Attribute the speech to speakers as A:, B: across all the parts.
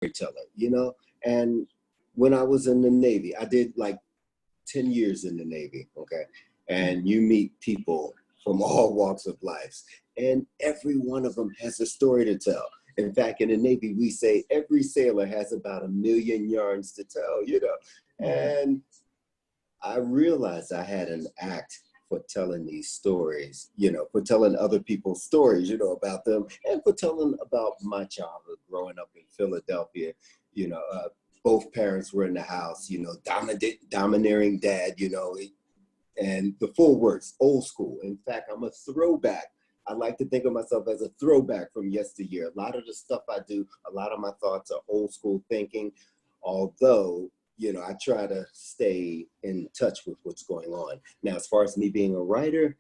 A: storyteller, you know? And when I was in the Navy, I did like 10 years in the Navy, okay? And you meet people from all walks of life, and every one of them has a story to tell. In fact, in the Navy, we say every sailor has about 1,000,000 yarns to tell, you know? And I realized I had an act for telling these stories, you know, for telling other people's stories, you know, about them, and for telling about my childhood growing up in Philadelphia. You know, both parents were in the house, you know, domineering dad, you know, and the full works, old school. In fact, I'm a throwback. I like to think of myself as a throwback from yesteryear. A lot of the stuff I do, a lot of my thoughts are old school thinking, although, you know, I try to stay in touch with what's going on. Now, as far as me being a writer,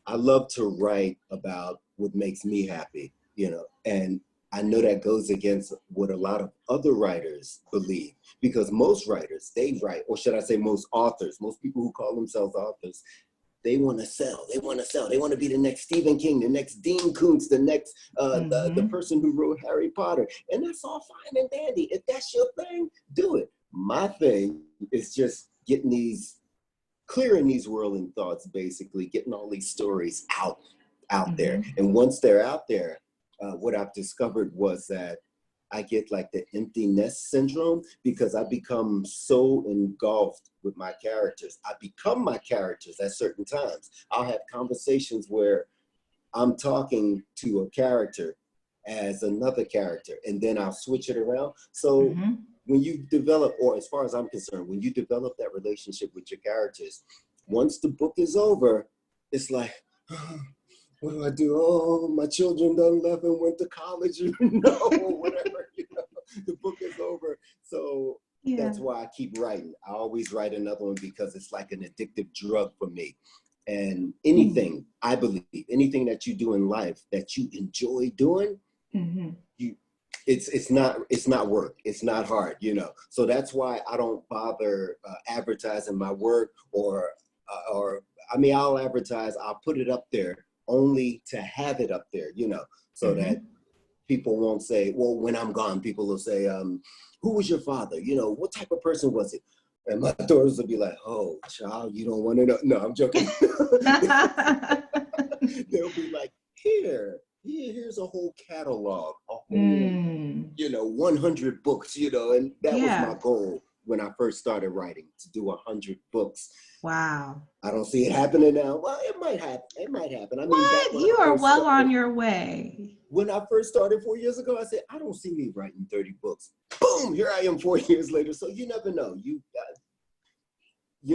A: I love to write about what makes me happy, you know, and I know that goes against what a lot of other writers believe, because most writers, they write, or should I say most authors, most people who call themselves authors, they want to sell, they want to sell, they want to be the next Stephen King, the next Dean Koontz, the next, the person who wrote Harry Potter. And that's all fine and dandy. If that's your thing, do it. My thing is just getting these, clearing these whirling thoughts, basically, getting all these stories out there. And once they're out there, what I've discovered was that I get like the empty nest syndrome, because I become so engulfed with my characters. I become my characters at certain times. I'll have conversations where I'm talking to a character as another character, and then I'll switch it around. So when you develop, or as far as I'm concerned, when you develop that relationship with your characters, once the book is over, it's like, what do I do? Oh, my children done left and went to college, you know, whatever, you know, the book is over. So that's why I keep writing. I always write another one, because it's like an addictive drug for me. And anything, I believe, anything that you do in life that you enjoy doing, it's not work. It's not hard, you know. So that's why I don't bother advertising my work, or I mean, I'll advertise, I'll put it up there only to have it up there, you know, so that people won't say, well, when I'm gone, people will say, who was your father? You know, what type of person was it? And my daughters will be like, oh, child, you don't want to know. No, I'm joking. They'll be like, here's a whole catalog, a whole, you know, 100 books, you know, and that was my goal when I first started writing, to do 100 books.
B: Wow.
A: I don't see it happening now. Well, it might happen. It might happen. I mean,
B: what? You are well on your way.
A: When I first started 4 years ago, I said, I don't see me writing 30 books. Boom, here I am 4 years later. So you never know. You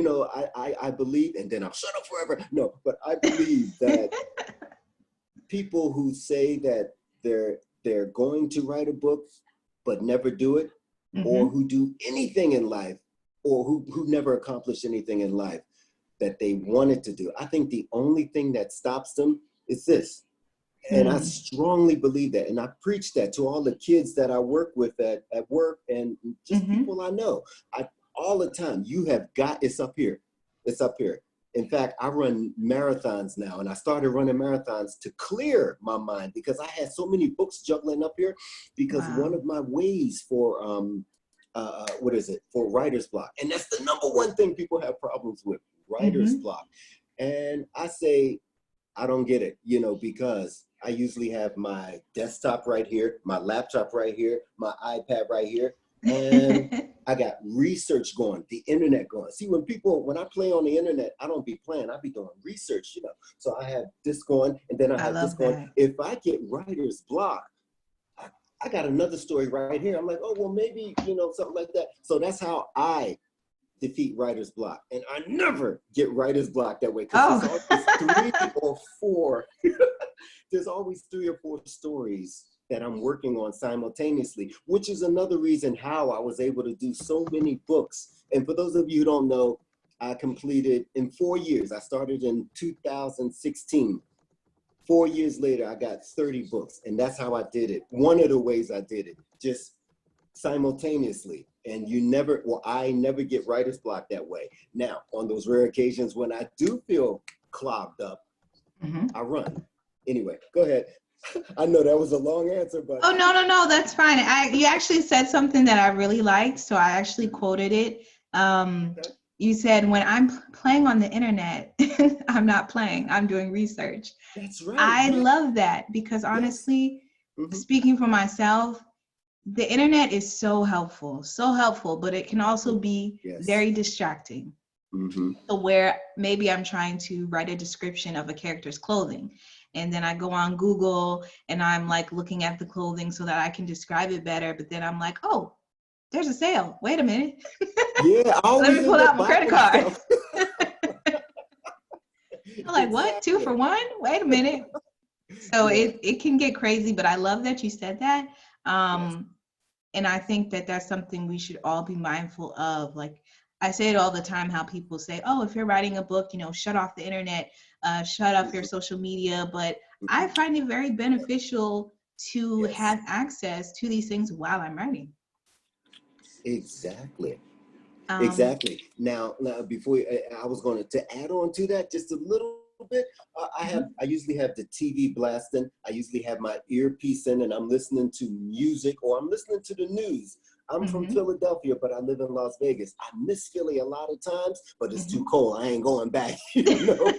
A: know, I believe, and then I'll shut up forever. No, but I believe that people who say that they're going to write a book but never do it, or who do anything in life, or who never accomplish anything in life that they wanted to do, I think the only thing that stops them is this. And I strongly believe that. And I preach that to all the kids that I work with at work, and just people I know. All the time, you have got, it's up here. It's up here. In fact, I run marathons now, and I started running marathons to clear my mind, because I had so many books juggling up here, because one of my ways for, for writer's block. And that's the number one thing people have problems with, writer's block. And I say, I don't get it, you know, because I usually have my desktop right here, my laptop right here, my iPad right here, and I got research going, the internet going. See, when I play on the internet, I don't be playing, I be doing research, you know. So I have this going, and then I have this going. If I get writer's block, I got another story right here. I'm like, oh, well, maybe, you know, something like that. So that's how I defeat writer's block. And I never get writer's block that way, because there's always 3 or 4. There's always 3 or 4 stories that I'm working on simultaneously, which is another reason how I was able to do so many books. And for those of you who don't know, I completed in 4 years. I started in 2016. 4 years later, I got 30 books, and that's how I did it. One of the ways I did it, just simultaneously. And I never get writer's block that way. Now, on those rare occasions when I do feel clogged up, I run. Anyway, go ahead. I know that was a long answer, but
B: Oh, no, that's fine. You actually said something that I really liked, so I actually quoted it.
A: okay.
B: You said, when I'm playing on the internet, I'm not playing, I'm doing research.
A: That's right.
B: I
A: Yeah.
B: love that because
A: Yes.
B: honestly,
A: Hmm.
B: speaking for myself, the internet is so helpful, but it can also be
A: Yes.
B: very distracting.
A: Hmm.
B: So where maybe I'm trying to write a description of a character's clothing, and then I go on Google and I'm like looking at the clothing so that I can describe it better, but then I'm like, oh, there's a sale. Wait a minute.
A: Yeah, I
B: Let me
A: always
B: pull
A: end up
B: out my credit
A: buying
B: card.
A: stuff.
B: I'm like, what? 2 for
A: Exactly.
B: 1? Wait a minute. So
A: Yeah.
B: it can get crazy, but I love that you said that.
A: Yes.
B: And I think that that's something we should all be mindful of. Like, I say it all the time, how people say, oh, if you're writing a book, shut off the internet, shut off your
A: Hmm.
B: social media. But I
A: Hmm.
B: find it very beneficial to
A: Yes.
B: have access to these things while I'm writing.
A: Exactly.
B: Um,
A: Exactly. Now, before I was going to add on to that just a little bit.
B: mhm,
A: I usually have the TV blasting. I usually have my earpiece in, and I'm listening to music or I'm listening to the news. I'm from
B: mhm,
A: Philadelphia, but I live in Las Vegas. I miss Philly a lot of times, but it's too
B: mhm.
A: cold. I ain't going back, you know.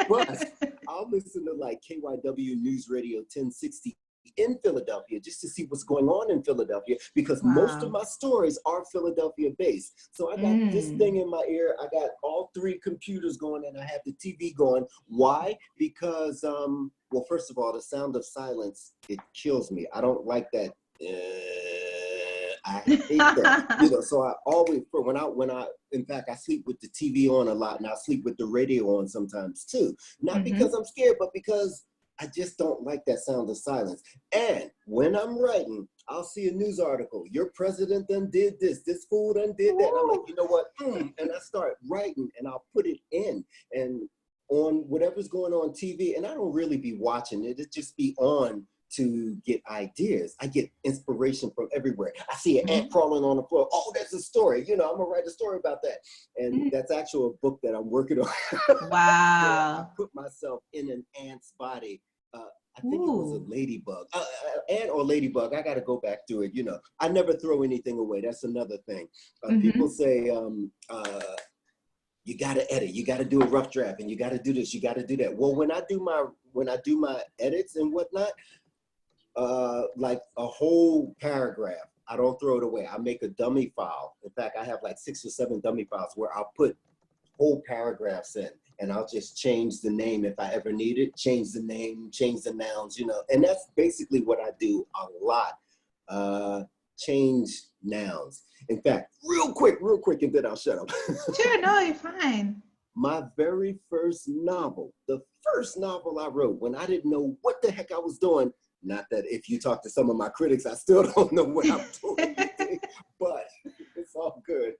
A: But I'll listen to like KYW News Radio 1060 in Philadelphia just to see what's going on in Philadelphia because most of
B: Wow.
A: my stories are Philadelphia based. So I got this thing
B: Mm.
A: in my ear. I got all three computers going and I have the TV going. Why? Because well, first of all, the sound of silence, it kills me. I don't like that. I hate that. You know, so I always when I in fact I sleep with the TV on a lot and I sleep with the radio on sometimes too. Not because
B: Mhm.
A: I'm scared, but because I just don't like that sound of silence. And when I'm writing, I'll see a news article. Your president done did this. This fool done did that. And I'm like,
B: Woo.
A: you know what? And I start writing and I'll put it in and on whatever's going on TV. And I don't really be watching it. It just be on to get ideas. I get inspiration from everywhere. I see an ant
B: Mhm.
A: crawling on the floor. Oh, that's a story. You know, I'm gonna write a story about that. And
B: Mm.
A: that's actually a book that I'm working on where I
B: Wow.
A: put myself in an ant's body. I think it was a
B: Ooh.
A: ladybug, ant or ladybug. I got to go back to it. You know, I never throw anything away. That's another thing. People
B: Mhm.
A: say you got to edit, you got to do a rough draft, and you got to do this, you got to do that. Well, when I do my edits and whatnot, like a whole paragraph, I don't throw it away. I make a dummy file. In fact, I have like 6 or 7 dummy files where I'll put whole paragraphs in and I'll just change the name if I ever need it, change the name, change the nouns, you know, and that's basically what I do a lot. Change nouns. In fact, real quick, and then I'll shut up.
B: Sure, no, you're fine.
A: My very first novel, the first novel I wrote when I didn't know what the heck I was doing. Not that if you talk to some of my critics, I still don't know what I'm doing, but it's all good.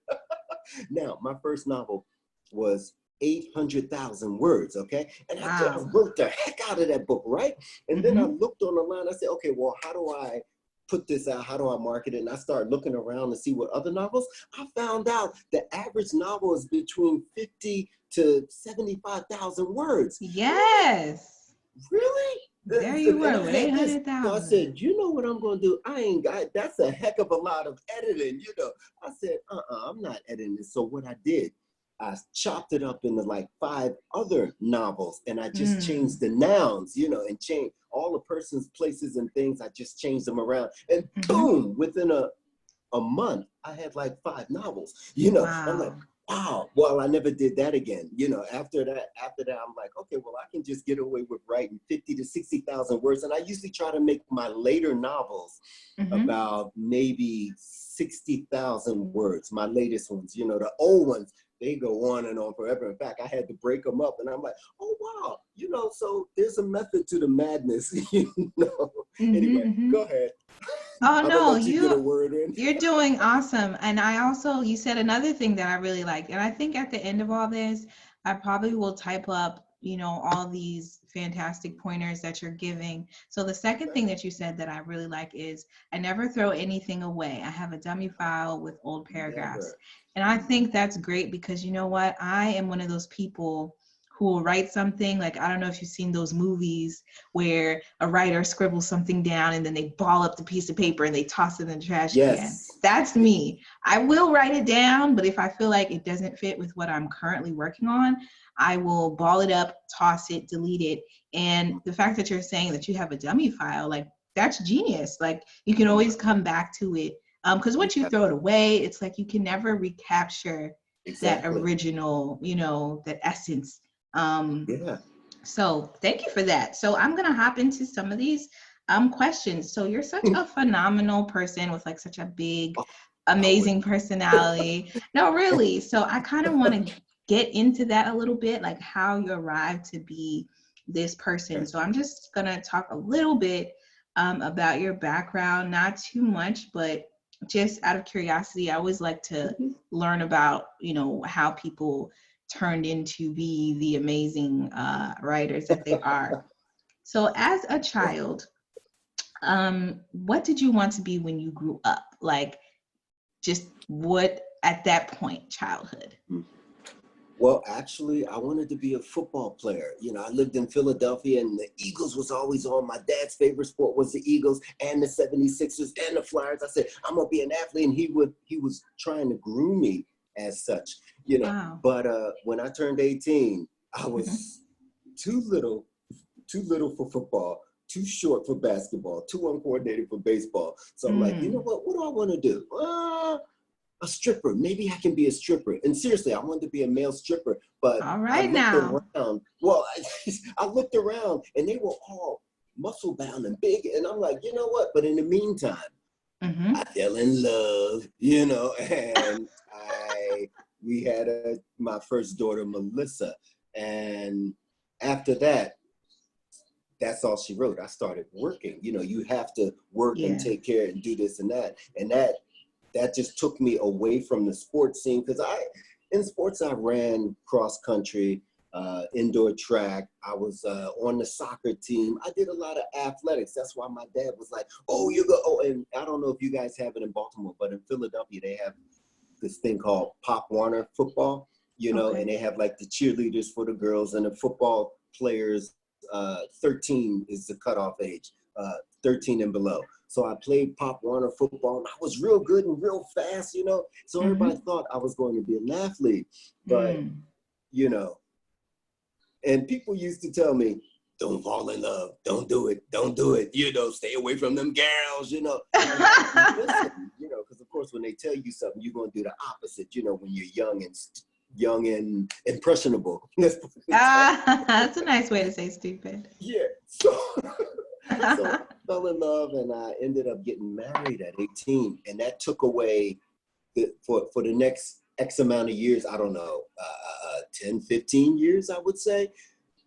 A: Now, my first novel was 800,000 words, okay? And I
B: Wow.
A: wrote the heck out of that book, right? And then I
B: Mhm.
A: looked on the line, I said, okay, well, how do I put this out? How do I market it? And I started looking around to see what other novels. I found out the average novel is between 50 to 75,000 words. And I'm like,
B: Yes.
A: really?
B: There you
A: And
B: were
A: I
B: with
A: had this. So I
B: 800,000.
A: said, you know what I'm going to do? I ain't got, that's a heck of a lot of editing, you know. I said, I'm not editing this. So what I did, I chopped it up into like 5 other novels and I just changed
B: Mm.
A: the nouns, you know, and changed all the persons, places, and things. I just changed them around. And
B: Mhm.
A: boom, within a month, I had like 5 novels, you know. I'm like,
B: Wow.
A: wow, well, I never did that again. You know, after that, I'm like, okay, well, I can just get away with writing 50 to 60,000 words. And I usually try to make my later novels
B: Mhm.
A: about maybe 60,000 words, my latest ones, you know, the old ones, they go on and on forever. In fact, I had to break them up and I'm like, oh, wow, you know, so there's a method to the madness, you know.
B: Mhm.
A: Anyway, go
B: Mhm.
A: ahead.
B: Oh
A: I'm gonna
B: no,
A: let you get a word in.
B: you're doing awesome. And I also, you said another thing that I really liked. And I think at the end of all this, I probably will type up, all these fantastic pointers that you're giving. So the second thing that you said that I really like is I never throw anything away. I have a dummy file with old paragraphs.
A: Never.
B: And I think that's great because you know what? I am one of those people who will write something. Like, I don't know if you've seen those movies where a writer scribbles something down and then they ball up the piece of paper and they toss it in the trash can. That's me. I will write it down, but if I feel like it doesn't fit with what I'm currently working on, I will ball it up, toss it, delete it. And the fact that you're saying that you have a dummy file, like, that's genius. Like, you can always come back to it. Because once you throw it away, it's like you can never recapture that original, you know, that essence. So thank you for that. So I'm gonna hop into some of these questions. So you're such a phenomenal person with like such a big, amazing personality. No, really. So I kind of want to get into that a little bit, like how you arrived to be this person. So I'm just gonna talk a little bit about your background, not too much, but just out of curiosity. I always like to learn about, you know, how people turned into be the amazing writers that they are. So as a child, what did you want to be when you grew up? Like, just what at that point, childhood?
A: Well, actually, I wanted to be a football player. You know, I lived in Philadelphia and the Eagles was always on. My dad's favorite sport was the Eagles and the 76ers and the Flyers. I said, I'm going to be an athlete. And he was trying to groom me as such, you know. Wow. But when I turned 18, I was too little for football, too short for basketball, too uncoordinated for baseball. So I'm like, you know what do I want to do? A stripper. Maybe I can be a stripper. And seriously, I wanted to be a male stripper, but
B: all right, I looked
A: around. Well, I looked around and they were all muscle bound and big. And I'm like, you know what? But in the meantime, I fell in love, you know, and we had my first daughter, Melissa. And after that, that's all she wrote. I started working. You know, you have to work and take care and do this and that. And that just took me away from the sports scene, because in sports I ran cross country, indoor track. I was on the soccer team. I did a lot of athletics. That's why my dad was like, and I don't know if you guys have it in Baltimore, but in Philadelphia they have this thing called Pop Warner football, you know, and they have like the cheerleaders for the girls and the football players. 13 is the cutoff age, 13 and below. So I played Pop Warner football and I was real good and real fast, you know. So everybody thought I was going to be an athlete, but you know, and people used to tell me, don't fall in love, don't do it, you know, stay away from them girls, you know. Listen, you know, because of course when they tell you something, you're going to do the opposite, you know, when you're young and impressionable.
B: That's a nice way to say stupid.
A: Yeah. So I fell in love and I ended up getting married at 18. And that took away for the next X amount of years, I don't know, 10, 15 years, I would say.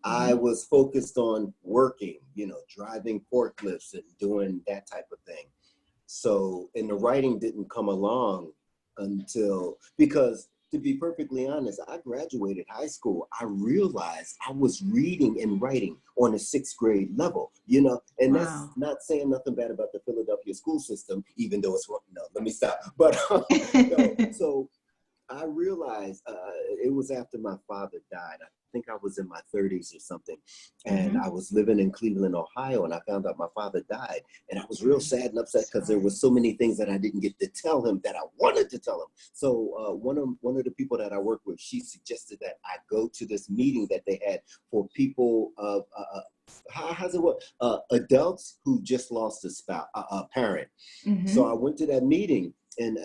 A: I was focused on working, you know, driving forklifts and doing that type of thing. So, and the writing didn't come along because to be perfectly honest, I graduated high school. I realized I was reading and writing on a 6th grade level, you know, and that's not saying nothing bad about the Philadelphia school system, even though it's, no, let me stop. But so I realized it was after my father died. I think I was in my 30s or something. And I was living in Cleveland, Ohio, and I found out my father died. And I was real sad and upset because there were so many things that I didn't get to tell him that I wanted to tell him. So one of the people that I work with, she suggested that I go to this meeting that they had for people of how's it work? Adults who just lost a parent. So I went to that meeting. And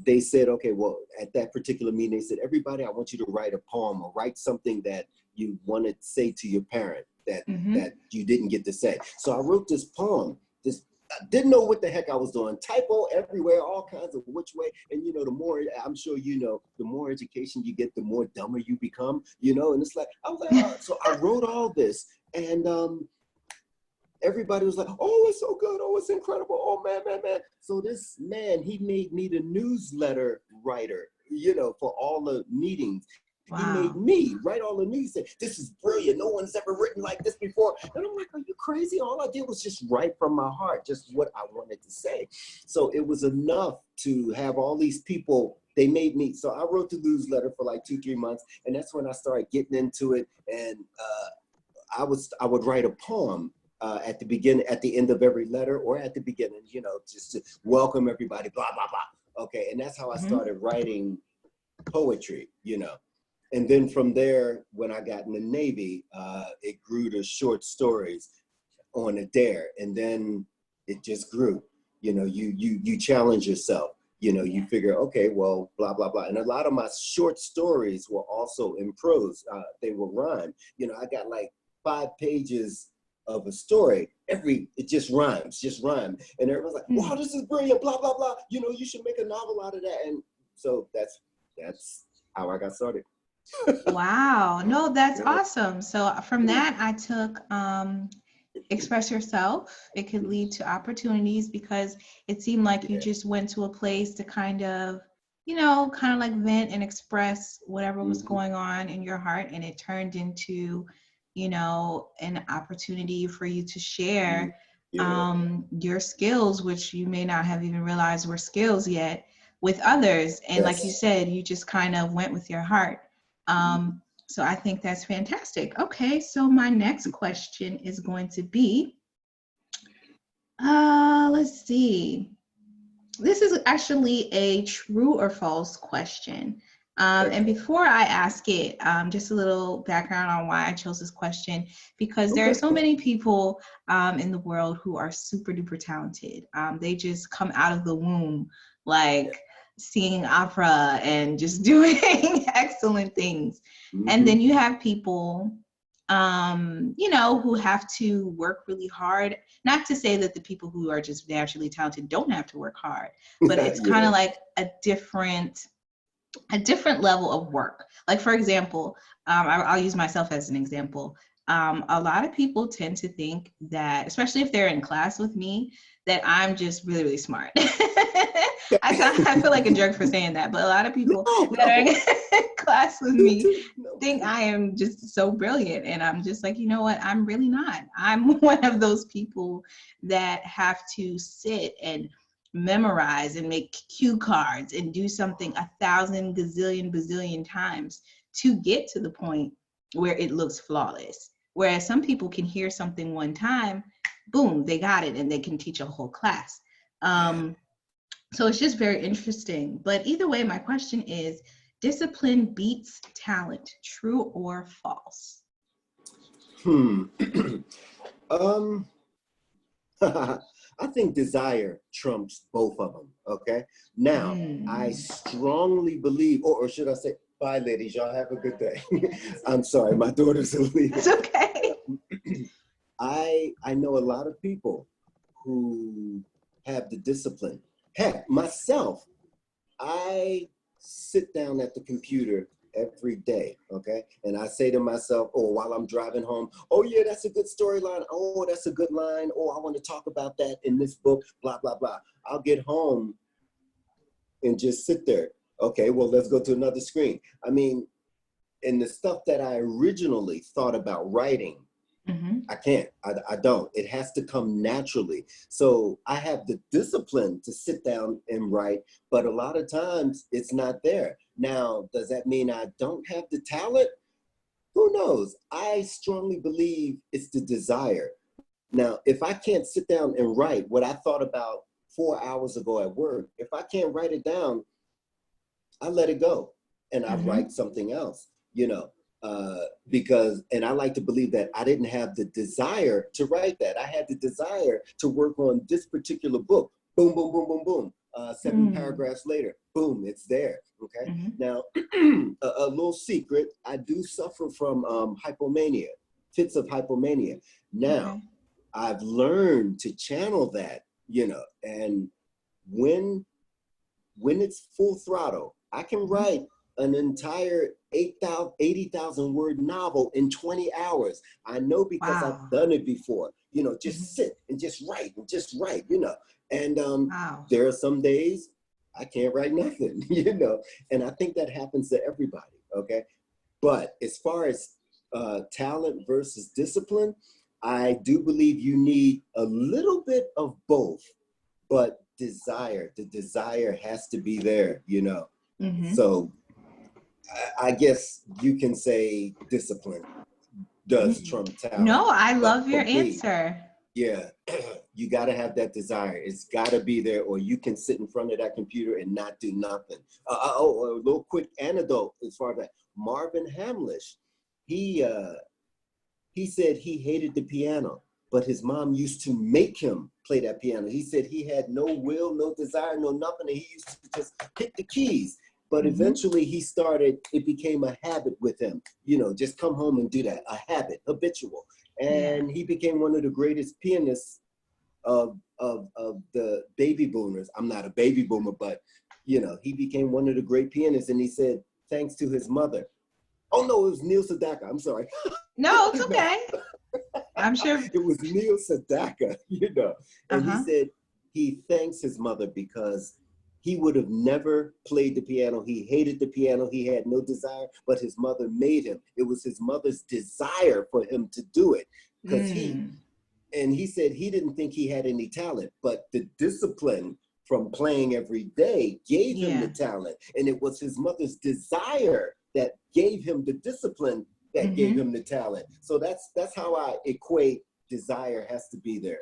A: they said, okay, well, at that particular meeting, they said, everybody, I want you to write a poem or write something that you want to say to your parent that you didn't get to say. So I wrote this poem. I didn't know what the heck I was doing. Typo everywhere, all kinds of which way. And, you know, the more, I'm sure you know, the more education you get, the more dumber you become, you know. And it's like, I was like, so I wrote all this. And everybody was like, oh, it's so good. Oh, it's incredible. Oh, man. So this man, he made me the newsletter writer, you know, for all the meetings. He made me write all the news. He said, this is brilliant. No one's ever written like this before. And I'm like, are you crazy? All I did was just write from my heart, just what I wanted to say. So it was enough to have all these people they made me, so I wrote the newsletter for like 2-3 months, and that's when I started getting into it. And I would write a poem at the beginning, at the end of every letter, or at the beginning, you know, just to welcome everybody, blah, blah, blah. Okay, and that's how I started writing poetry, you know. And then from there, when I got in the Navy, it grew to short stories on a dare, and then it just grew. You know, you challenge yourself. You know, you figure, okay, well, blah, blah, blah. And a lot of my short stories were also in prose. They were rhyme. You know, I got like 5 pages of a story. It just rhymes, And everyone's like, wow, this is brilliant, blah, blah, blah. You know, you should make a novel out of that. And so that's how I got started.
B: Wow. No, that's awesome. So from that, I took express yourself. It could lead to opportunities, because it seemed like you just went to a place to kind of like vent and express whatever was going on in your heart, and it turned into, an opportunity for you to share your skills, which you may not have even realized were skills yet, with others. And like you said, you just kind of went with your heart. So I think that's fantastic. Okay, so my next question is going to be, let's see. This is actually a true or false question. And before I ask it, just a little background on why I chose this question, because there are so many people in the world who are super duper talented. They just come out of the womb like singing opera and just doing excellent things. And then you have people, who have to work really hard. Not to say that the people who are just naturally talented don't have to work hard, but it's kind of like a different level of work. Like, for example, I'll use myself as an example. A lot of people tend to think that, especially if they're in class with me, that I'm just really, really smart. I feel like a jerk for saying that, but a lot of people that are in class with me think I am just so brilliant. And I'm just like, you know what? I'm really not. I'm one of those people that have to sit and memorize and make cue cards and do something 1,000 gazillion bazillion times to get to the point where it looks flawless. Whereas some people can hear something one time, boom, they got it, and they can teach a whole class. So it's just very interesting. But either way, my question is, discipline beats talent, true or false?
A: I think desire trumps both of them, okay? Now, I strongly believe, or should I say, bye, ladies, y'all have a good day. I'm sorry, my daughter's leaving.
B: It's okay.
A: I know a lot of people who have the discipline. Heck, myself, I sit down at the computer every day, okay? And I say to myself, oh, while I'm driving home, oh yeah, that's a good storyline. Oh, that's a good line. Oh, I want to talk about that in this book, blah, blah, blah. I'll get home and just sit there. Okay, well, let's go to another screen. I mean, and the stuff that I originally thought about writing, I can't, I don't. It has to come naturally. So I have the discipline to sit down and write, but a lot of times it's not there. Now, does that mean I don't have the talent? Who knows? I strongly believe it's the desire. Now, if I can't sit down and write what I thought about 4 hours ago at work, if I can't write it down, I let it go and I write something else, because, and I like to believe that I didn't have the desire to write that. I had the desire to work on this particular book. Boom, boom, boom, boom, boom. 7 paragraphs later, boom, it's there. Okay. Now, a little secret, I do suffer from hypomania, fits of hypomania. Now, I've learned to channel that, and when it's full throttle, I can write an entire 80,000 word novel in 20 hours. I know because I've done it before, just sit and just write, and there are some days I can't write nothing, and I think that happens to everybody, okay? But as far as talent versus discipline, I do believe you need a little bit of both, but the desire has to be there,
B: Mm-hmm.
A: So I guess you can say discipline does trump talent.
B: No, I
A: But
B: love
A: for
B: your
A: me,
B: answer.
A: yeah, you got to have that desire. It's got to be there, or you can sit in front of that computer and not do nothing. A little quick anecdote as far as that. Marvin Hamlish, he said he hated the piano, but his mom used to make him play that piano. He said he had no will, no desire, no nothing, and he used to just hit the keys. But eventually it became a habit with him, just come home and do that, a habit, habitual. And he became one of the greatest pianists of the baby boomers. I'm not a baby boomer, but he became one of the great pianists. And he said, thanks to his mother. Oh no, it was Neil Sedaka. I'm sorry.
B: No, it's okay. I'm sure.
A: It was Neil Sedaka, And he said he thanks his mother because he would have never played the piano. He hated the piano. He had no desire, but his mother made him. It was his mother's desire for him to do it. Because he said he didn't think he had any talent, but the discipline from playing every day gave him the talent. And it was his mother's desire that gave him the discipline that gave him the talent. So that's how I equate desire has to be there,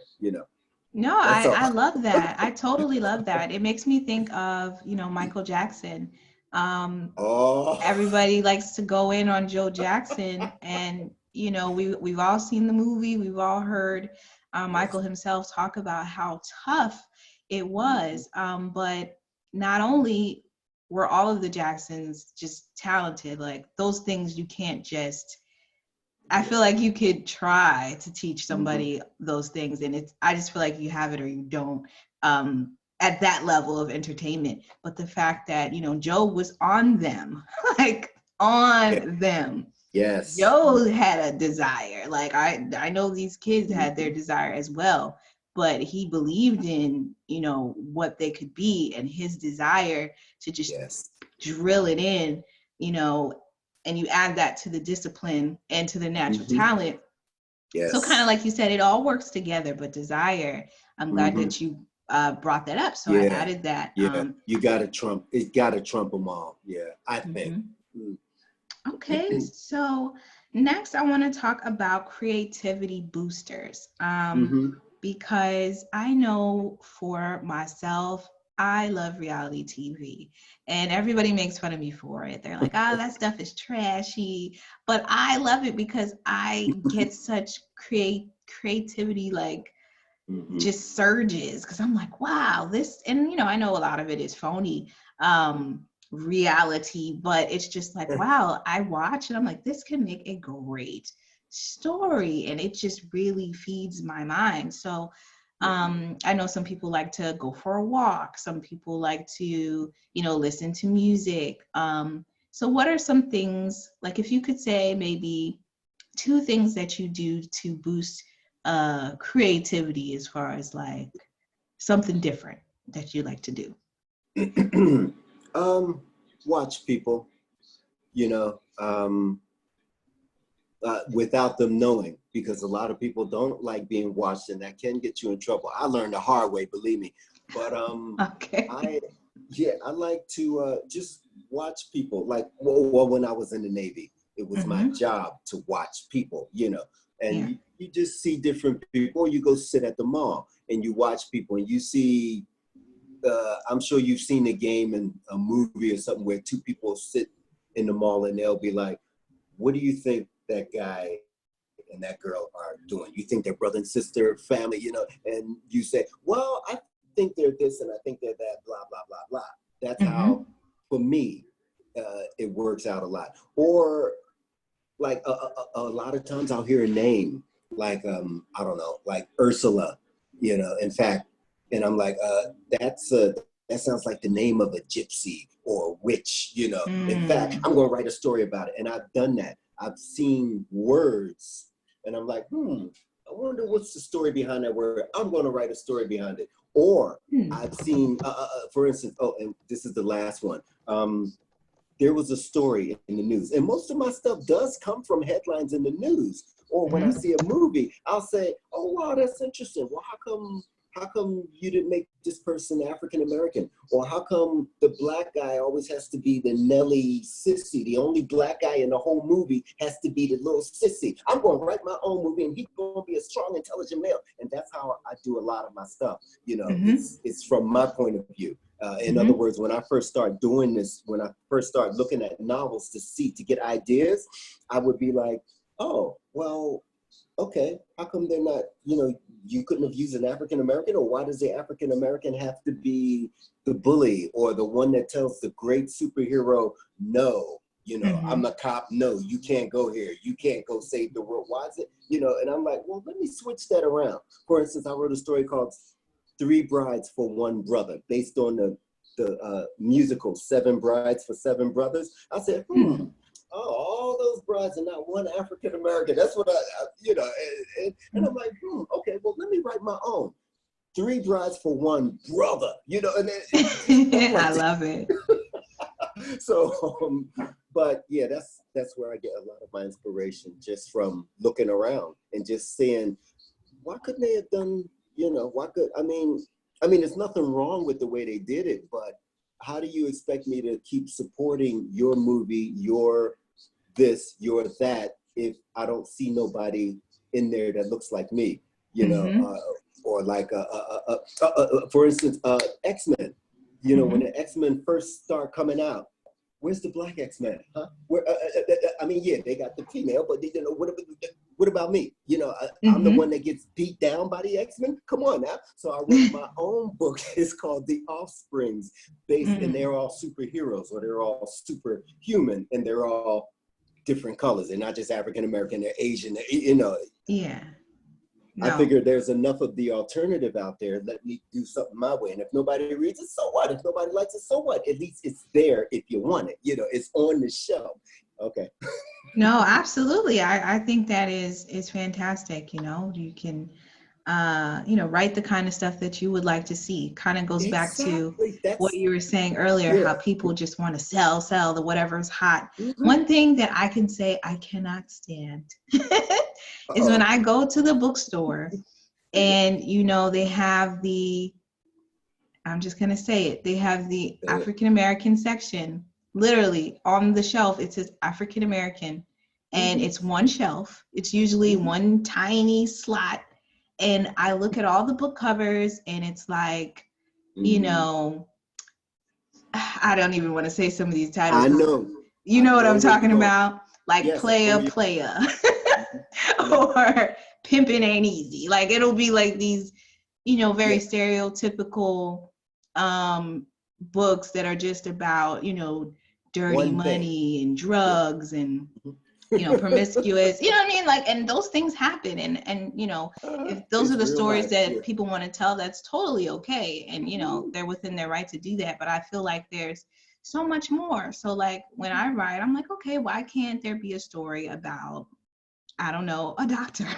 B: No, I love that. I totally love that. It makes me think of, Michael Jackson. Everybody likes to go in on Joe Jackson, and, we've all seen the movie. We've all heard Michael himself talk about how tough it was. But not only were all of the Jacksons just talented, like those things you can't just, I feel like you could try to teach somebody those things, and I just feel like you have it or you don't at that level of entertainment. But the fact that, Joe was on them, like on them.
A: Yes.
B: Joe had a desire. Like I know these kids had their desire as well, but he believed in, what they could be, and his desire to just drill it in, and you add that to the discipline and to the natural talent.
A: Yes.
B: So kind of like you said, it all works together, but desire, I'm glad that you brought that up. So I added that.
A: Yeah, it got to trump them all. Yeah, I think.
B: Okay, so next I want to talk about creativity boosters. Because I know for myself, I love reality TV, and everybody makes fun of me for it. They're like, oh, that stuff is trashy, but I love it because I get such creativity, like just surges, because I'm like, wow, this, and I know a lot of it is phony reality, but it's just like, wow, I watch and I'm like, this can make a great story, and it just really feeds my mind. So I know some people like to go for a walk, some people like to listen to music. So what are some things, like if you could say maybe 2 things that you do to boost creativity, as far as like something different that you like to do?
A: Watch people, without them knowing, because a lot of people don't like being watched, and that can get you in trouble. I learned the hard way, believe me. But I like to just watch people. Like, well, when I was in the Navy, it was my job to watch people, and you just see different people. Or you go sit at the mall and you watch people, and you see. I'm sure you've seen a game in a movie or something where 2 people sit in the mall and they'll be like, what do you think that guy and that girl are doing? You think they're brother and sister, family, and you say, well, I think they're this and I think they're that, blah, blah, blah, blah. That's how, for me, it works out a lot. Or like a lot of times I'll hear a name like, I don't know, like Ursula, in fact, and I'm like, that sounds like the name of a gypsy or a witch, In fact, I'm going to write a story about it. And I've done that. I've seen words and I'm like, I wonder what's the story behind that word. I'm going to write a story behind it. Or I've seen, for instance, and this is the last one. There was a story in the news, and most of my stuff does come from headlines in the news. Or when I see a movie, I'll say, oh, wow, that's interesting. Well, how how come you didn't make this person African American? Or how come the black guy always has to be the Nelly sissy? The only black guy in the whole movie has to be the little sissy. I'm going to write my own movie, and he's going to be a strong, intelligent male. And that's how I do a lot of my stuff. You know, it's from my point of view. In other words, when I first started doing this, when I first started looking at novels to get ideas, I would be like, oh, well, okay, how come they're not, you know, you couldn't have used an African American, or why does the African American have to be the bully or the one that tells the great superhero, no, you know, I'm a cop, no, you can't go here, you can't go save the world. Why is it, you know, and I'm like, well, let me switch that around. For instance, I wrote a story called Three Brides for One Brother, based on the musical Seven Brides for Seven Brothers. I said, all those brides are not one African American. That's what I you know, and I'm like, okay, well, let me write my own. Three Brides for One Brother, you know, and then
B: I love it.
A: So, but yeah, that's where I get a lot of my inspiration, just from looking around and just saying, why couldn't they have done, you know, I mean, there's nothing wrong with the way they did it, but how do you expect me to keep supporting your movie, your this, your that, if I don't see nobody in there that looks like me, you know, or like, for instance, X-Men, you know, when the X-Men first start coming out, where's the black X-Men, huh? Where, I mean, yeah, they got the female, but you know, what about me? You know, I'm the one that gets beat down by the X-Men. Come on now. So I wrote my own book. It's called The Offsprings, and they're all superheroes, or they're all superhuman, and they're all different colors. They're not just African American, they're Asian, you know.
B: Yeah. No.
A: I figured there's enough of the alternative out there. Let me do something my way. And if nobody reads it, so what? If nobody likes it, so what? At least it's there if you want it. You know, it's on the shelf. Okay.
B: No, absolutely. I think that is fantastic. You know, you can, you know, write the kind of stuff that you would like to see. Kind of goes back to what you were saying earlier, how people just want to sell the whatever's hot. One thing that I can say I cannot stand is when I go to the bookstore and, you know, they have I'm just going to say it, they have the African American section. Literally on the shelf, it says African American, and it's one shelf. It's usually one tiny slot. And I look at all the book covers, and it's like, you know, I don't even want to say some of these titles.
A: I know.
B: You know what I'm talking about? Like, yes, Playa, or Pimpin' Ain't Easy. Like, it'll be like these, you know, very stereotypical books that are just about, you know, dirty money and drugs and, you know, promiscuous, you know what I mean? Like, and those things happen. And you know, if those are the stories that people want to tell, that's totally okay. And, you know, they're within their right to do that. But I feel like there's so much more. So like when I write, I'm like, okay, why can't there be a story about, I don't know, a doctor?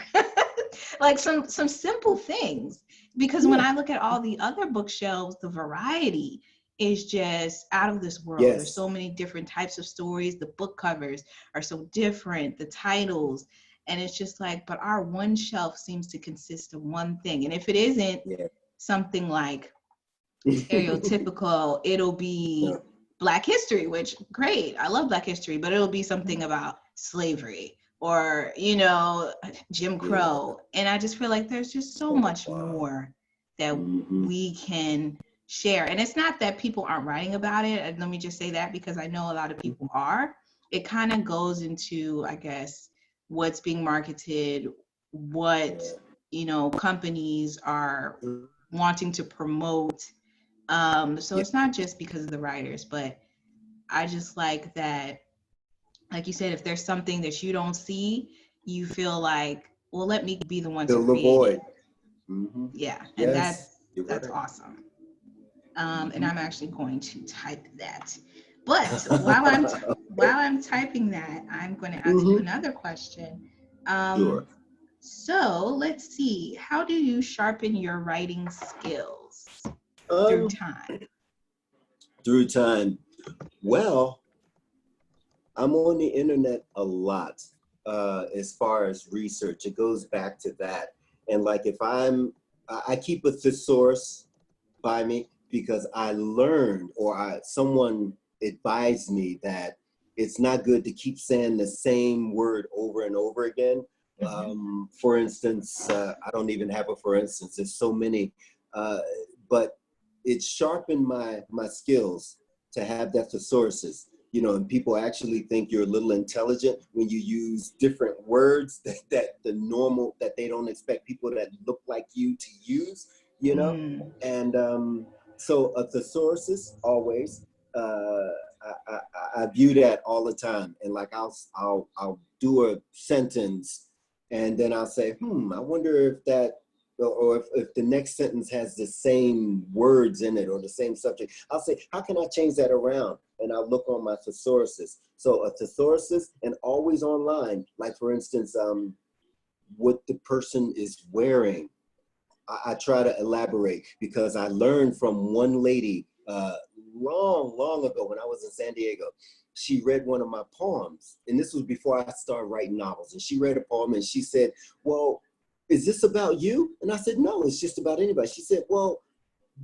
B: Like some simple things. Because when I look at all the other bookshelves, the variety is just out of this world. There's so many different types of stories. The book covers are so different, the titles. And it's just like, but our one shelf seems to consist of one thing. And if it isn't something like stereotypical, it'll be Black history, which great. I love Black history, but it'll be something about slavery or, you know, Jim Crow. And I just feel like there's just so much more that we can share. And it's not that people aren't writing about it. And let me just say that, because I know a lot of people are. It kind of goes into, I guess, what's being marketed, what, you know, companies are wanting to promote. So it's not just because of the writers, but I just like that, like you said, if there's something that you don't see, you feel like, well, let me be the one to create it. Yeah, and that's awesome. And I'm actually going to type that. But while I'm typing that, I'm going to ask you another question.
A: Sure.
B: So let's see. How do you sharpen your writing skills through time?
A: Through time. Well, I'm on the internet a lot as far as research. It goes back to that. And like if I'm I keep a thesaurus by me because I learned, or someone advised me that it's not good to keep saying the same word over and over again. For instance, I don't even have a for instance. There's so many, but it sharpened my skills to have that thesaurus. You know, and people actually think you're a little intelligent when you use different words that they don't expect people that look like you to use, you know? And so a thesaurus always, I view that all the time. And like I'll do a sentence and then I'll say, I wonder if that, or if the next sentence has the same words in it or the same subject. I'll say, how can I change that around? And I'll look on my thesaurus. So a thesaurus, and always online, like for instance, what the person is wearing. I try to elaborate because I learned from one lady long ago when I was in San Diego. She read one of my poems, and this was before I started writing novels. And she read a poem and she said, well, is this about you? And I said, no, it's just about anybody. She said, well,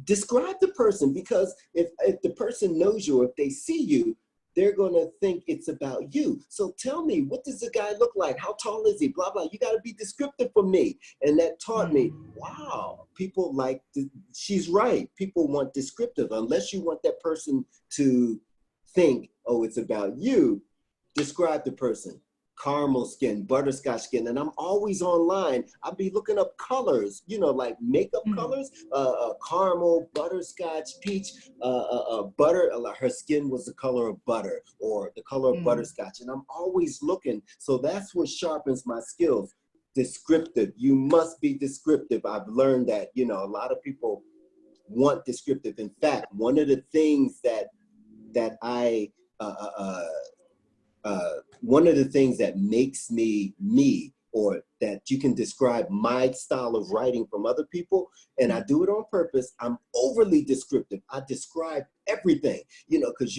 A: describe the person, because if the person knows you, or if they see you, they're gonna think it's about you. So tell me, what does the guy look like? How tall is he? Blah, blah. You gotta be descriptive for me. And that taught me, wow, people like, she's right. People want descriptive. Unless you want that person to think, oh, it's about you, describe the person. Caramel skin, butterscotch skin, and I'm always online. I'll be looking up colors, you know, like makeup colors, caramel, butterscotch, peach, butter. Her skin was the color of butter, or the color of butterscotch, and I'm always looking. So that's what sharpens my skills. Descriptive. You must be descriptive. I've learned that, you know, a lot of people want descriptive. In fact, one of the things that one of the things that makes me me, or that you can describe my style of writing from other people, and I do it on purpose, I'm overly descriptive. I describe everything, you know, because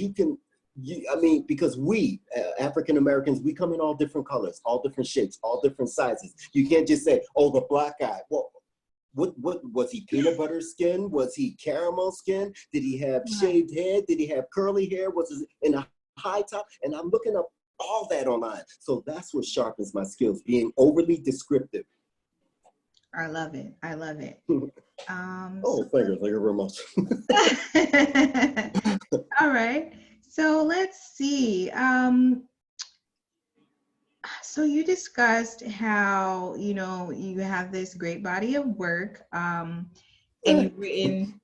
A: because we, African Americans, we come in all different colors, all different shapes, all different sizes. You can't just say, oh, the black guy. Well, what was he? Peanut butter skin? Was he caramel skin? Did he have shaved head? Did he have curly hair? Was he in a high top? And I'm looking up all that online. So that's what sharpens my skills, being overly descriptive.
B: I love it. I love it.
A: Thank you very much.
B: All right. So let's see. So you discussed how, you know, you have this great body of work, and you've written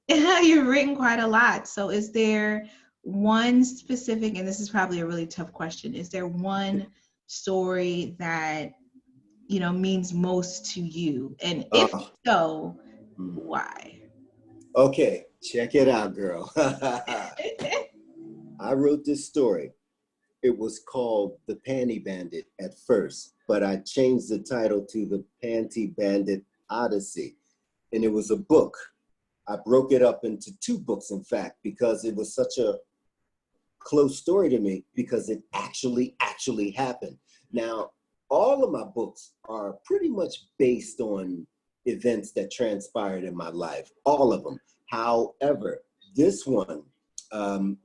B: quite a lot. So is there one specific, and this is probably a really tough question, is there one story that, you know, means most to you? And if so, why?
A: Okay, check it out, girl. I wrote this story. It was called The Panty Bandit at first, but I changed the title to The Panty Bandit Odyssey. And it was a book. I broke it up into 2 books, in fact, because it was such a close story to me, because it actually happened. Now, all of my books are pretty much based on events that transpired in my life, all of them. However, this one,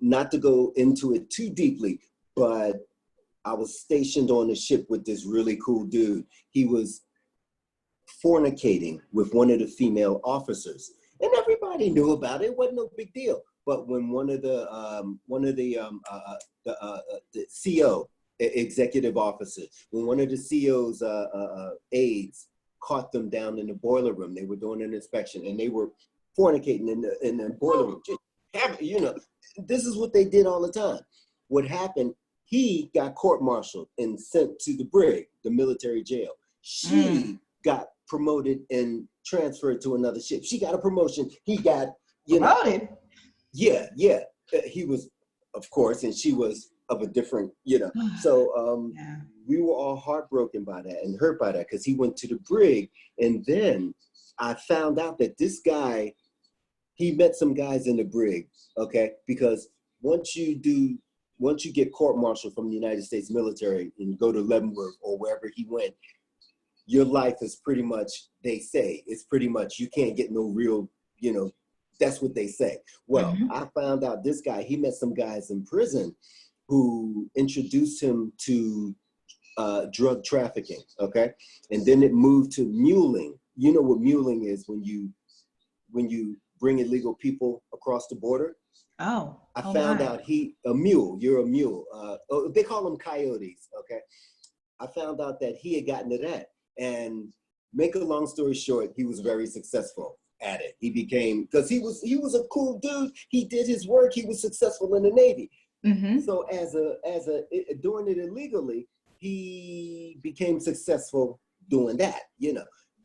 A: not to go into it too deeply, but I was stationed on a ship with this really cool dude. He was fornicating with one of the female officers, and everybody knew about it. It wasn't no big deal. But when one of the CO, executive officers, when one of the CO's aides caught them down in the boiler room, they were doing an inspection, and they were fornicating in the boiler room. You know, this is what they did all the time. What happened? He got court-martialed and sent to the brig, the military jail. She got promoted and transferred to another ship. She got a promotion. He got,
B: promoted.
A: Yeah. He was, of course, and she was of a different, you know. So we were all heartbroken by that and hurt by that, because he went to the brig. And then I found out that this guy, he met some guys in the brig, okay? Because once you get court-martialed from the United States military and you go to Leavenworth or wherever he went, your life is pretty much, they say, it's pretty much, you can't get no real, that's what they say. Well, I found out this guy, he met some guys in prison who introduced him to drug trafficking, okay? And then it moved to muling. You know what muling is, when you bring illegal people across the border? I found out you're a mule. They call them coyotes, okay? I found out that he had gotten to that. And make a long story short, he was very successful at it. He became, because he was a cool dude. He did his work. He was successful in the Navy. So doing it illegally, he became successful doing that,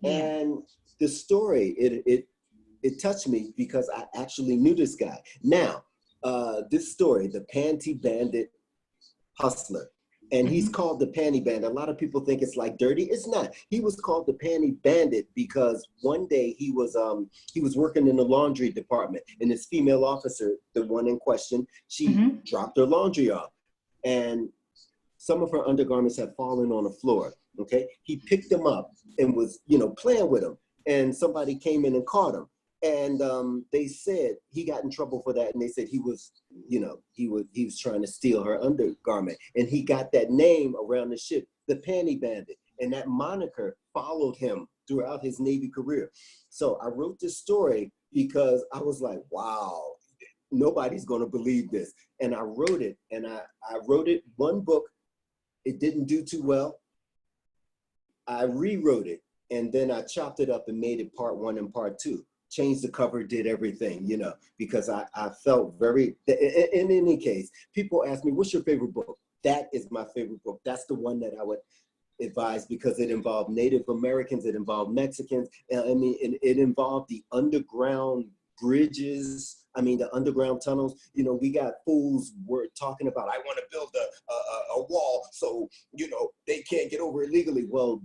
A: And the story, it touched me because I actually knew this guy. Now, this story, the Panty Bandit hustler, and he's called the Panty Bandit. A lot of people think it's like dirty. It's not. He was called the Panty Bandit because one day he was working in the laundry department, and this female officer, the one in question, she dropped her laundry off, and some of her undergarments had fallen on the floor. Okay, he picked them up and was playing with them, and somebody came in and caught him. And they said he got in trouble for that, and they said he was trying to steal her undergarment, and he got that name around the ship, the Panty Bandit, and that moniker followed him throughout his Navy career. So I wrote this story because I was like, wow, nobody's gonna believe this, and I wrote it, and I wrote it one book. It didn't do too well. I rewrote it, and then I chopped it up and made it part 1 and part 2. Changed the cover, did everything, because I felt very, in any case, people ask me, what's your favorite book? That is my favorite book. That's the one that I would advise because it involved Native Americans, it involved Mexicans. I mean, it involved the underground bridges, the underground tunnels. We got fools were talking about, I want to build a wall so, they can't get over illegally. Well,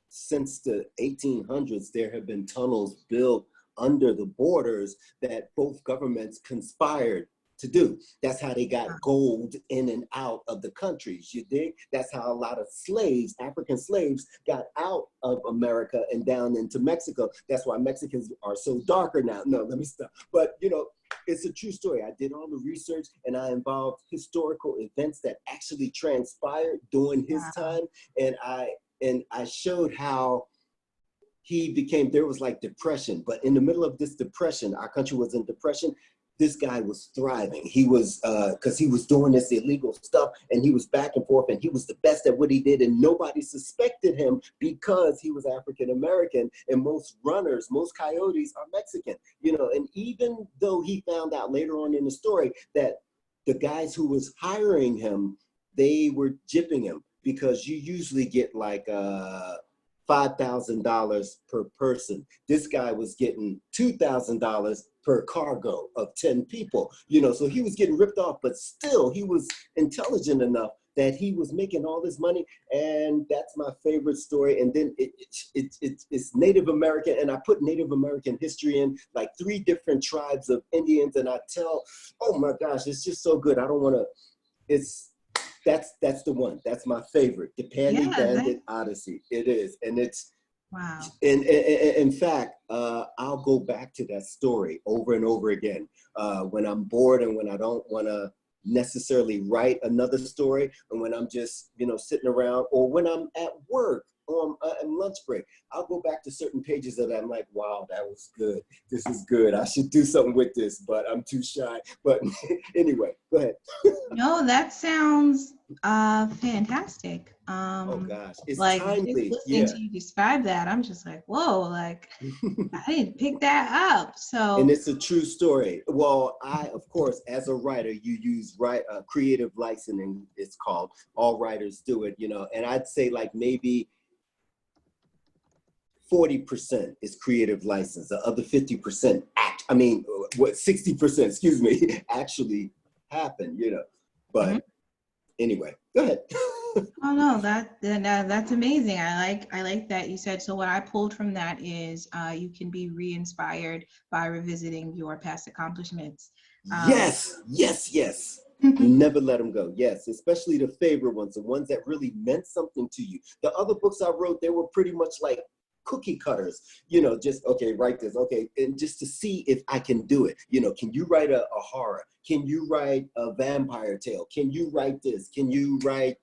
A: since the 1800s, there have been tunnels built under the borders that both governments conspired to do. That's how they got gold in and out of the countries, you dig? That's how a lot of slaves, African slaves, got out of America and down into Mexico. That's why Mexicans are so darker now. No, let me stop. But, it's a true story. I did all the research, and I involved historical events that actually transpired during his time, and I showed how he became, there was like depression, but in the middle of this depression, our country was in depression, this guy was thriving. He was, because he was doing this illegal stuff, and he was back and forth, and he was the best at what he did, and nobody suspected him because he was African-American, and most runners, most coyotes are Mexican, and even though he found out later on in the story that the guys who was hiring him, they were gypping him, because you usually get like $5,000 per person. This guy was getting $2,000 per cargo of 10 people, so he was getting ripped off, but still he was intelligent enough that he was making all this money, and that's my favorite story. And then it's Native American, and I put Native American history in, like 3 different tribes of Indians, and I tell, oh my gosh, it's just so good. I don't want to, that's the one. That's my favorite, the Panty Bandit Odyssey. It is, and it's wow. And in fact, I'll go back to that story over and over again when I'm bored and when I don't want to necessarily write another story, and when I'm just sitting around, or when I'm at work on lunch break. I'll go back to certain pages that I'm like, wow, that was good. This is good. I should do something with this, but I'm too shy. But anyway, go ahead.
B: No, that sounds fantastic.
A: Oh gosh, it's
B: like
A: timely.
B: Just listening to you describe that, I'm just like, whoa, like I didn't pick that up. So,
A: and it's a true story. Well, I, of course, as a writer, you use creative licensing. It's called. All writers do it, and I'd say like maybe 40% is creative license. The other 50%, 60%, excuse me, actually happen, But anyway, go ahead.
B: Oh no, that's amazing. I like that you said. So what I pulled from that is you can be re-inspired by revisiting your past accomplishments.
A: Yes. You never let them go. Yes, especially the favorite ones, the ones that really meant something to you. The other books I wrote, they were pretty much like cookie cutters, just, okay, write this, okay, and just to see if I can do it. Can you write a horror? Can you write a vampire tale? Can you write this? Can you write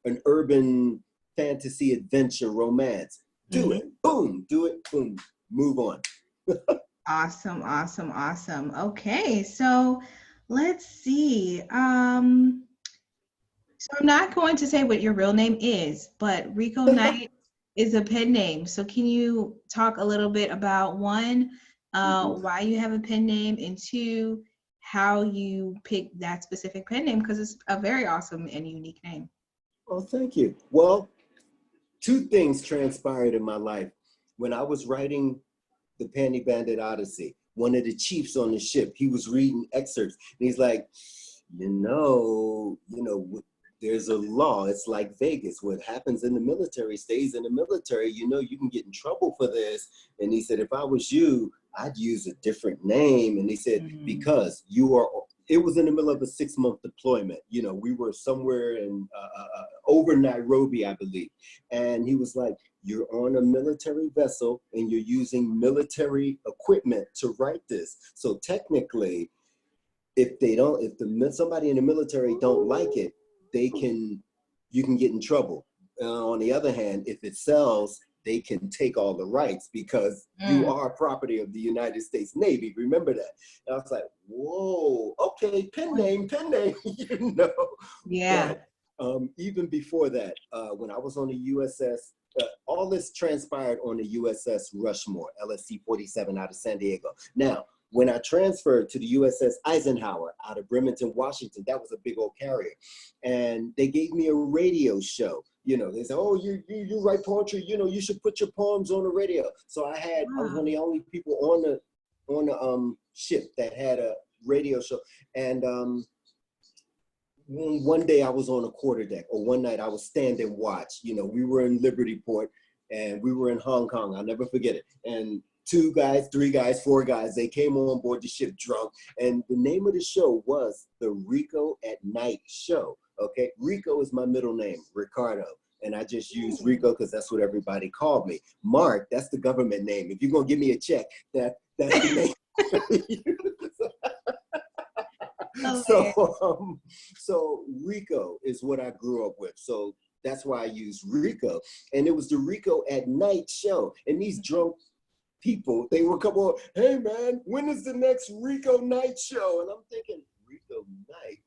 A: an urban fantasy adventure romance? Do it, boom, do it, boom, move on.
B: Awesome, awesome, awesome. Okay, so let's see. So I'm not going to say what your real name is, but Rico Knight is a pen name. So can you talk a little bit about one, why you have a pen name, and two, how you picked that specific pen name, because it's a very awesome and unique name.
A: Oh, thank you. Well, two things transpired in my life. When I was writing the Panty Bandit Odyssey, one of the chiefs on the ship, he was reading excerpts, and he's like, there's a law. It's like Vegas. What happens in the military stays in the military. You can get in trouble for this. And he said, if I was you, I'd use a different name. And he said, because it was in the middle of a 6-month deployment. We were somewhere over Nairobi, I believe. And he was like, you're on a military vessel and you're using military equipment to write this. So technically, if somebody in the military don't like it, you can get in trouble. On the other hand, if it sells, they can take all the rights because you are property of the United States Navy. Remember that. And I was like, whoa, okay, pen name.
B: Yeah.
A: But even before that, when I was on the USS, all this transpired on the USS Rushmore, LSC 47 out of San Diego. Now, when I transferred to the USS Eisenhower out of Bremerton, Washington, that was a big old carrier. And they gave me a radio show. They said, oh, you write poetry, you should put your poems on the radio. So I was one of the only people on the ship that had a radio show. And one day I was on a quarterdeck, or one night I was standing watch. We were in Libertyport and we were in Hong Kong. I'll never forget it. And 2 guys, 3 guys, 4 guys, they came on board the ship drunk. And the name of the show was the Rico at Night Show. Okay, Rico is my middle name, Ricardo. And I just use Rico because that's what everybody called me. Mark, that's the government name. If you're going to give me a check, that's the name. So Rico is what I grew up with. So that's why I use Rico. And it was the Rico at Night Show. And these drunk people, they would come on, hey man, when is the next Rico Night Show? And I'm thinking, Rico Night?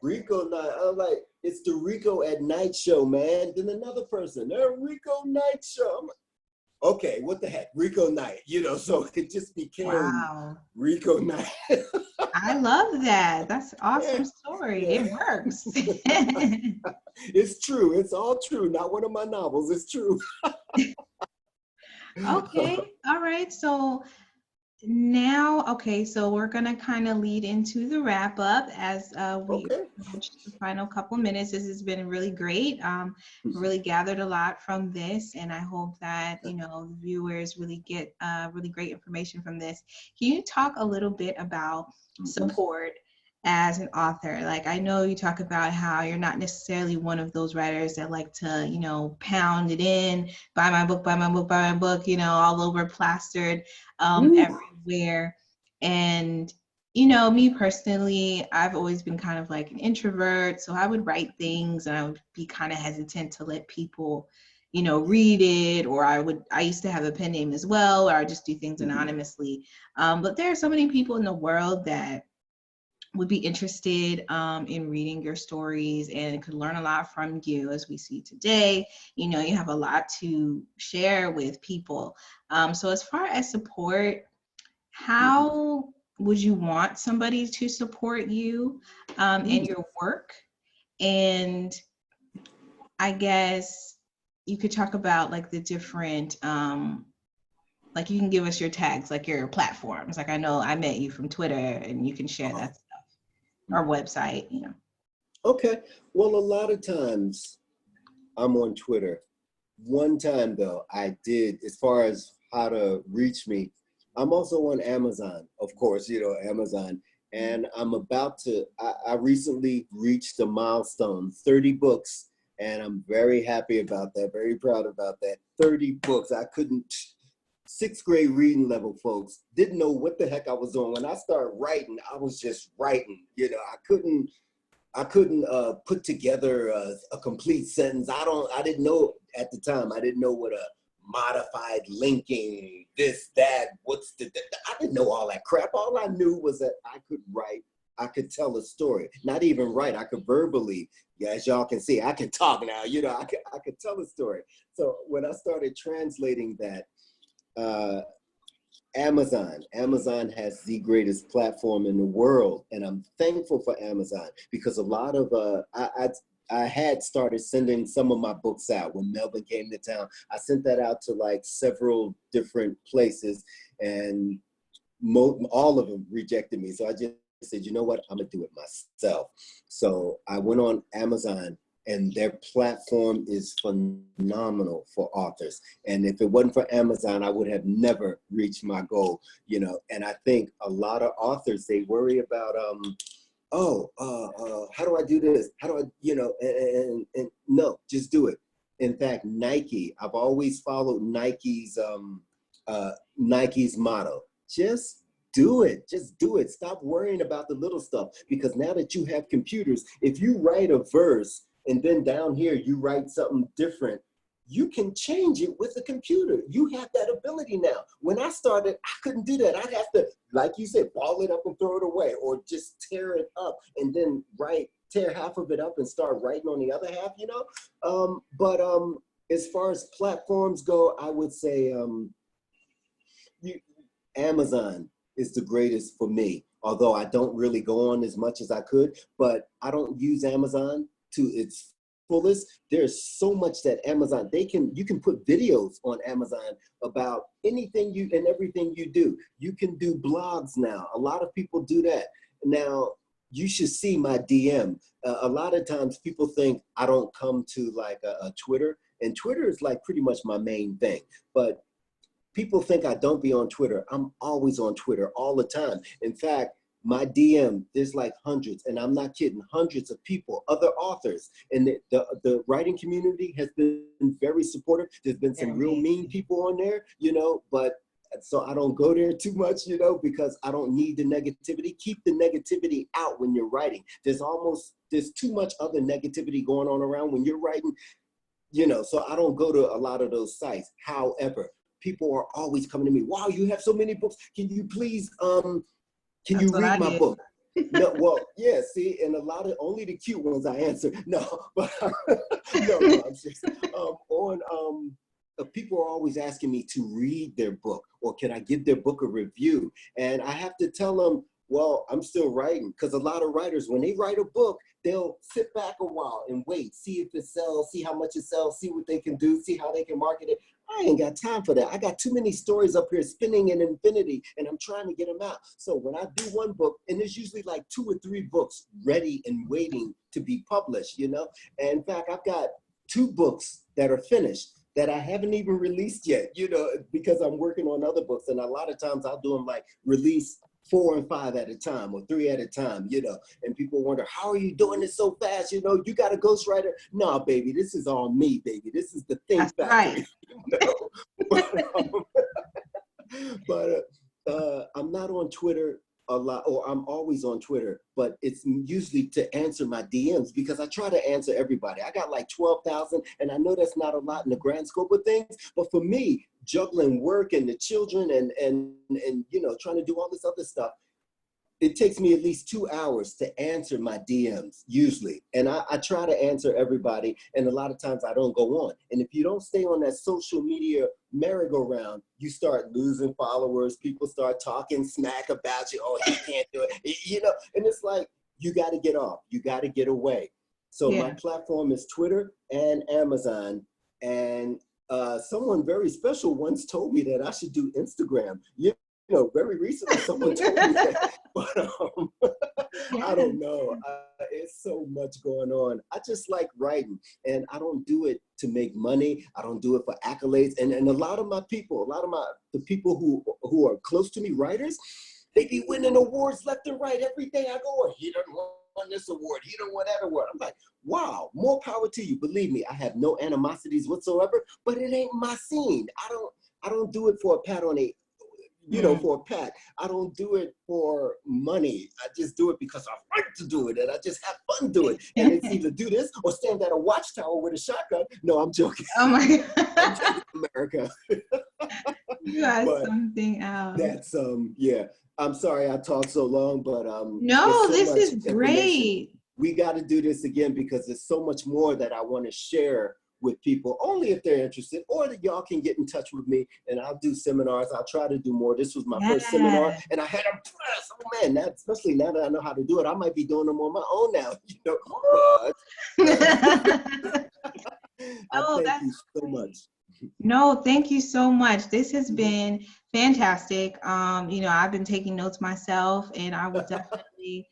A: Rico Night. I'm like, it's the Rico at Night Show, man. Then another person, Rico Night Show. I'm like, okay, what the heck, Rico Night, so it just became Rico Night.
B: I love that. That's an awesome story. Yeah. It works.
A: It's true. It's all true. Not one of my novels. It's true.
B: Okay. All right. So now, so we're going to kind of lead into the wrap up as we approach the final couple minutes. This has been really great. Really gathered a lot from this, and I hope that, the viewers really get really great information from this. Can you talk a little bit about support as an author? Like, I know you talk about how you're not necessarily one of those writers that like to, pound it in, buy my book, all over plastered everywhere. And, me personally, I've always been kind of like an introvert. So I would write things and I would be kind of hesitant to let people, read it, or I used to have a pen name as well, or I just do things anonymously. But there are so many people in the world that would be interested in reading your stories and could learn a lot from you, as we see today. You have a lot to share with people. So as far as support, how would you want somebody to support you in your work? And I guess you could talk about like the different, like you can give us your tags, like your platforms. Like I know I met you from Twitter and you can share that stuff. Our website,
A: Okay. Well, a lot of times I'm on Twitter. One time though, I did, as far as how to reach me, I'm also on Amazon, of course, Amazon. And I'm about to, I recently reached a milestone, 30 books. And I'm very happy about that, very proud about that. 30 books. I couldn't, sixth grade reading level, folks, didn't know what the heck I was doing. When I started writing, I was just writing. You know, I couldn't put together a complete sentence. I didn't know at the time. I didn't know what a modified linking, this, that, I didn't know all that crap. All I knew was that I could write. I could tell a story. Not even write. I could verbally. Yeah, as y'all can see, I can talk now. You know, I could tell a story. So when I started translating that, Amazon has the greatest platform in the world, and I'm thankful for Amazon because a lot of I had started sending some of my books out when Melvin came to town. I sent that out to like several different places, and all of them rejected me. So I just said, you know what, I'm gonna do it myself. So I went on Amazon, and their platform is phenomenal for authors. And if it wasn't for Amazon, I would have never reached my goal, you know. And I think a lot of authors, they worry about, how do I do this? How do I, you know, and no, just do it. In fact, Nike, I've always followed Nike's motto. Just do it. Just do it. Stop worrying about the little stuff, because now that you have computers, if you write a verse and then down here you write something different, you can change it with the computer. You have that ability now. When I started, I couldn't do that. I'd have to, like you said, ball it up and throw it away, or just tear it up and then tear half of it up and start writing on the other half, you know? But as far as platforms go, I would say Amazon is the greatest for me, although I don't really go on as much as I could, but I don't use Amazon to its fullest. There's so much that Amazon, you can put videos on Amazon about anything and everything you do. You can do blogs now. A lot of people do that. Now, you should see my DM. A lot of times people think I don't come to like a Twitter, and Twitter is like pretty much my main thing. But people think I don't be on Twitter. I'm always on Twitter all the time. In fact, my DM, there's like hundreds, and I'm not kidding, hundreds of people, other authors. And the writing community has been very supportive. There's been some real mean people on there, you know, but so I don't go there too much, you know, because I don't need the negativity. Keep the negativity out when you're writing. There's too much other negativity going on around when you're writing, you know, so I don't go to a lot of those sites. However, people are always coming to me, wow, you have so many books. Can you please, can you read my book? No, well, yeah, see, and only the cute ones I answer. No, but no, I'm serious. People are always asking me to read their book, or can I give their book a review? And I have to tell them, well, I'm still writing, because a lot of writers, when they write a book, they'll sit back a while and wait, see if it sells, see how much it sells, see what they can do, see how they can market it. I ain't got time for that. I got too many stories up here spinning in infinity, and I'm trying to get them out. So when I do one book, and there's usually like 2 or 3 books ready and waiting to be published, you know? And in fact, I've got 2 books that are finished that I haven't even released yet, you know, because I'm working on other books. And a lot of times I'll do them like release 4 and 5 at a time, or 3 at a time, you know, and people wonder, how are you doing this so fast? You know, you got a ghostwriter? No, baby, this is all me, baby. This is the Think Factory. Right. But I'm not on Twitter a lot, or I'm always on Twitter, but it's usually to answer my DMs, because I try to answer everybody. I got like 12,000, and I know that's not a lot in the grand scope of things, but for me, juggling work and the children and you know, trying to do all this other stuff, it takes me at least 2 hours to answer my DMs usually. And I try to answer everybody, and a lot of times I don't go on. And if you don't stay on that social media merry-go-round, you start losing followers. People start talking smack about you. Oh, he can't do it. You know, and it's like, you got to get off. You got to get away. So my platform is Twitter and Amazon. And someone very special once told me that I should do Instagram. You know, very recently someone told me that, but I don't know. It's so much going on. I just like writing, and I don't do it to make money. I don't do it for accolades. And a lot of my people, the people who are close to me, writers, They be winning awards left and right. Every day I go, oh, he done won this award, he done won that award. I'm like, wow, more power to you. Believe me, I have no animosities whatsoever, but it ain't my scene. I don't do it for a pat on the, for a pat. I don't do it for money. I just do it because I like to do it and I just have fun doing it. And it's either do this or stand at a watchtower with a shotgun. No, I'm joking.
B: Oh my God.
A: I'm joking, America.
B: You are
A: But
B: something else.
A: that's yeah. I'm sorry I talked so long, but
B: no,
A: so
B: this is great.
A: We got to do this again because there's so much more that I want to share with people, only if they're interested, or that y'all can get in touch with me and I'll do seminars. I'll try to do more. This was my first seminar and I had a blast. Oh man, especially now that I know how to do it, I might be doing them on my own now.
B: Oh,
A: thank you so much.
B: No, thank you so much. This has been fantastic. I've been taking notes myself and I will definitely,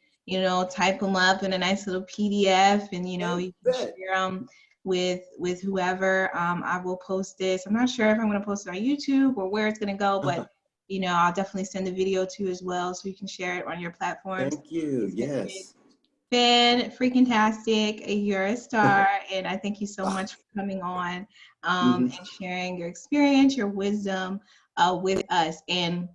B: type them up in a nice little PDF and, you can share them with whoever. I will post this. I'm not sure if I'm going to post it on YouTube or where it's going to go, but I'll definitely send the video to as well so you can share it on your platforms.
A: Thank you. Yes.
B: Fan-freaking-tastic. You're a star, and I thank you so much for coming on and sharing your experience, your wisdom with us. And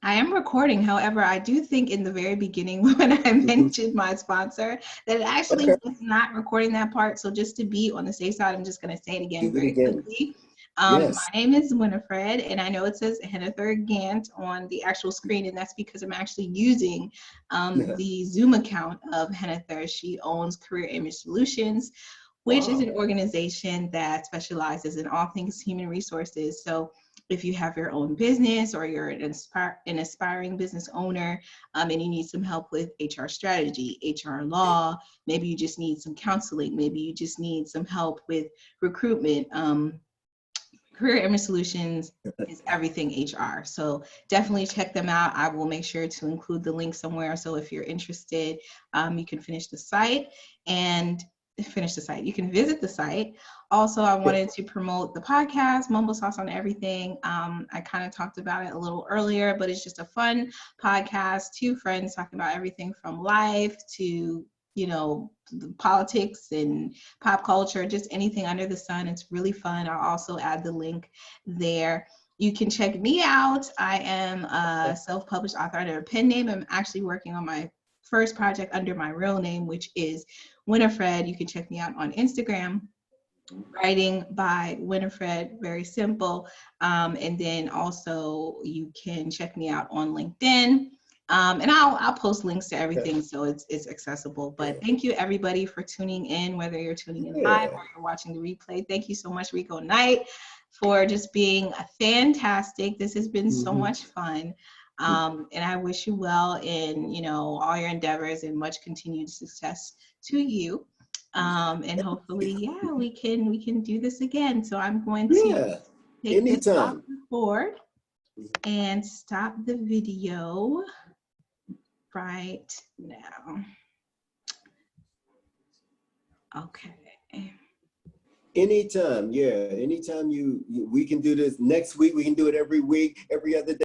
B: I am recording. However, I do think in the very beginning when I mentioned my sponsor that it actually was not recording that part. So just to be on the safe side, I'm just going to say it again very quickly. My name is Winifred, and I know it says Hennifer Gant on the actual screen, and that's because I'm actually using the Zoom account of Hennifer. She owns Career Image Solutions, which is an organization that specializes in all things human resources. So if you have your own business or you're an aspiring business owner and you need some help with HR strategy, HR law, maybe you just need some counseling, maybe you just need some help with recruitment, Career Image Solutions is everything HR. So definitely check them out. I will make sure to include the link somewhere. So if you're interested, you can finish the site. You can visit the site. Also, I wanted to promote the podcast, Mumble Sauce on Everything. I kind of talked about it a little earlier, but it's just a fun podcast. Two friends talking about everything from life to politics and pop culture, just anything under the sun. It's really fun. I'll also add the link there. You can check me out. I am a self-published author under a pen name. I'm actually working on my first project under my real name, which is Winifred. You can check me out on Instagram, writing by Winifred, very simple. And then also you can check me out on LinkedIn. And I'll post links to everything so it's accessible. But thank you everybody for tuning in, whether you're tuning in live or you're watching the replay. Thank you so much, Rico Knight, for just being fantastic. This has been so much fun. And I wish you well in all your endeavors and much continued success to you. And hopefully, we can do this again. So I'm going to take this off the board and stop the video right now. Okay.
A: Anytime, anytime we can do this next week. We can do it every week, every other day.